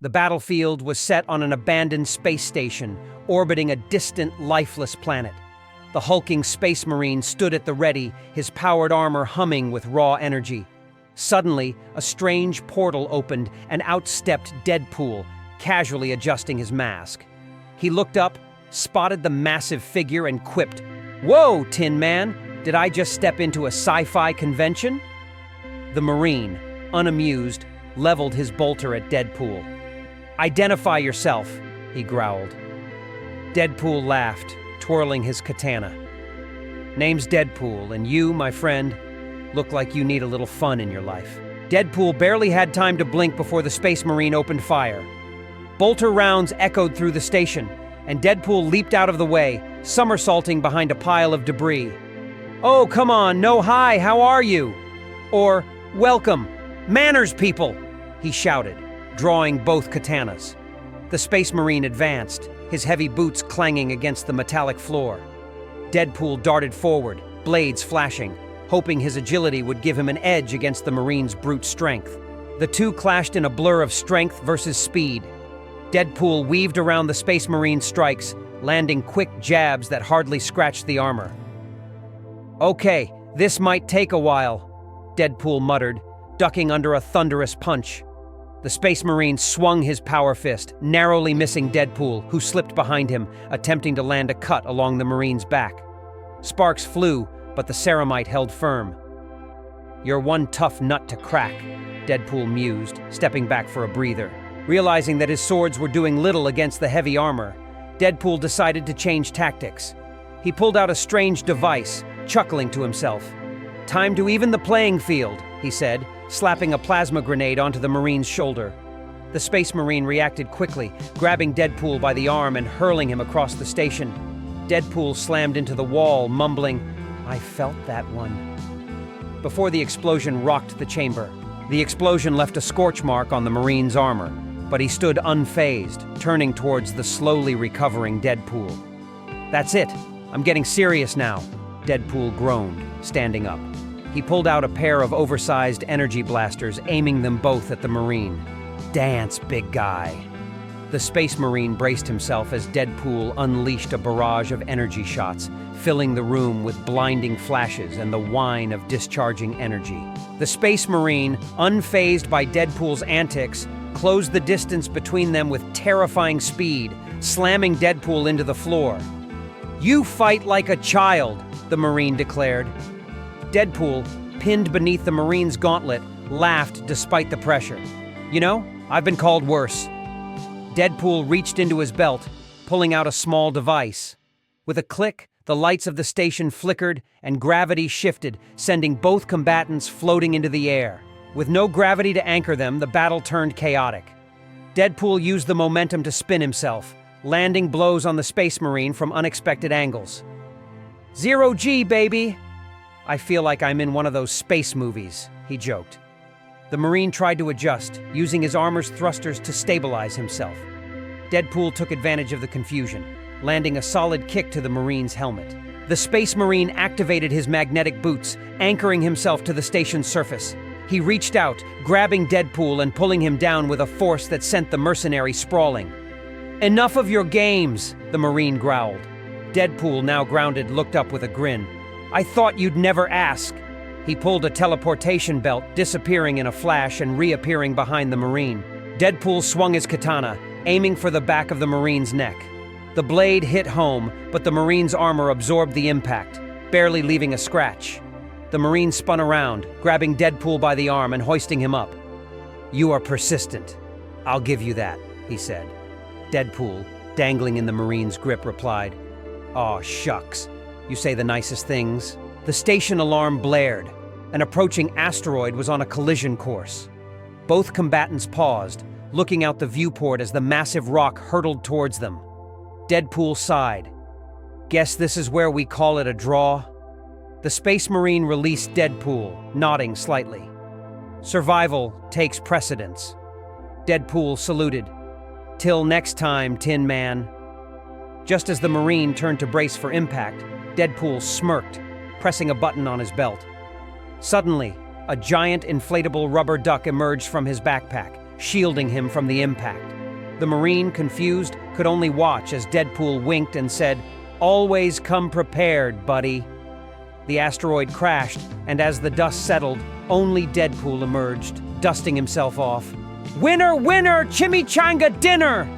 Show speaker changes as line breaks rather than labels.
The battlefield was set on an abandoned space station, orbiting a distant, lifeless planet. The hulking space marine stood at the ready, his powered armor humming with raw energy. Suddenly, a strange portal opened and out stepped Deadpool, casually adjusting his mask. He looked up, spotted the massive figure, and quipped, "Whoa, Tin Man, did I just step into a sci-fi convention?" The Marine, unamused, leveled his bolter at Deadpool. "Identify yourself," he growled. Deadpool laughed, twirling his katana. "Name's Deadpool, and you, my friend, look like you need a little fun in your life." Deadpool barely had time to blink before the Space Marine opened fire. Bolter rounds echoed through the station, and Deadpool leaped out of the way, somersaulting behind a pile of debris. "Oh, come on, no hi, how are you?" Or, "Welcome, manners, people," he shouted, drawing both katanas. The Space Marine advanced, his heavy boots clanging against the metallic floor. Deadpool darted forward, blades flashing, hoping his agility would give him an edge against the Marine's brute strength. The two clashed in a blur of strength versus speed. Deadpool weaved around the Space Marine's strikes, landing quick jabs that hardly scratched the armor. "Okay, this might take a while," Deadpool muttered, ducking under a thunderous punch. The Space Marine swung his power fist, narrowly missing Deadpool, who slipped behind him, attempting to land a cut along the Marine's back. Sparks flew, but the ceramite held firm. "You're one tough nut to crack," Deadpool mused, stepping back for a breather. Realizing that his swords were doing little against the heavy armor, Deadpool decided to change tactics. He pulled out a strange device, chuckling to himself. "Time to even the playing field," he said, slapping a plasma grenade onto the Marine's shoulder. The Space Marine reacted quickly, grabbing Deadpool by the arm and hurling him across the station. Deadpool slammed into the wall, mumbling, "I felt that one," before the explosion rocked the chamber. The explosion left a scorch mark on the Marine's armor, but he stood unfazed, turning towards the slowly recovering Deadpool. "That's it. I'm getting serious now," Deadpool groaned, standing up. He pulled out a pair of oversized energy blasters, aiming them both at the Marine. "Dance, big guy." The Space Marine braced himself as Deadpool unleashed a barrage of energy shots, filling the room with blinding flashes and the whine of discharging energy. The Space Marine, unfazed by Deadpool's antics, closed the distance between them with terrifying speed, slamming Deadpool into the floor. "You fight like a child," the Marine declared. Deadpool, pinned beneath the Marine's gauntlet, laughed despite the pressure. "You know, I've been called worse." Deadpool reached into his belt, pulling out a small device. With a click, the lights of the station flickered and gravity shifted, sending both combatants floating into the air. With no gravity to anchor them, the battle turned chaotic. Deadpool used the momentum to spin himself, landing blows on the Space Marine from unexpected angles. "Zero G, baby!" "I feel like I'm in one of those space movies," he joked. The Marine tried to adjust, using his armor's thrusters to stabilize himself. Deadpool took advantage of the confusion, landing a solid kick to the Marine's helmet. The Space Marine activated his magnetic boots, anchoring himself to the station's surface. He reached out, grabbing Deadpool and pulling him down with a force that sent the mercenary sprawling. "Enough of your games," the Marine growled. Deadpool, now grounded, looked up with a grin. "I thought you'd never ask." He pulled a teleportation belt, disappearing in a flash and reappearing behind the Marine. Deadpool swung his katana, aiming for the back of the Marine's neck. The blade hit home, but the Marine's armor absorbed the impact, barely leaving a scratch. The Marine spun around, grabbing Deadpool by the arm and hoisting him up. "You are persistent. I'll give you that," he said. Deadpool, dangling in the Marine's grip, replied, "Aw, shucks. You say the nicest things." The station alarm blared. An approaching asteroid was on a collision course. Both combatants paused, looking out the viewport as the massive rock hurtled towards them. Deadpool sighed. "Guess this is where we call it a draw?" The Space Marine released Deadpool, nodding slightly. "Survival takes precedence." Deadpool saluted. "Till next time, Tin Man." Just as the Marine turned to brace for impact, Deadpool smirked, pressing a button on his belt. Suddenly, a giant inflatable rubber duck emerged from his backpack, shielding him from the impact. The Marine, confused, could only watch as Deadpool winked and said, "Always come prepared, buddy." The asteroid crashed, and as the dust settled, only Deadpool emerged, dusting himself off. "Winner, winner, chimichanga dinner!"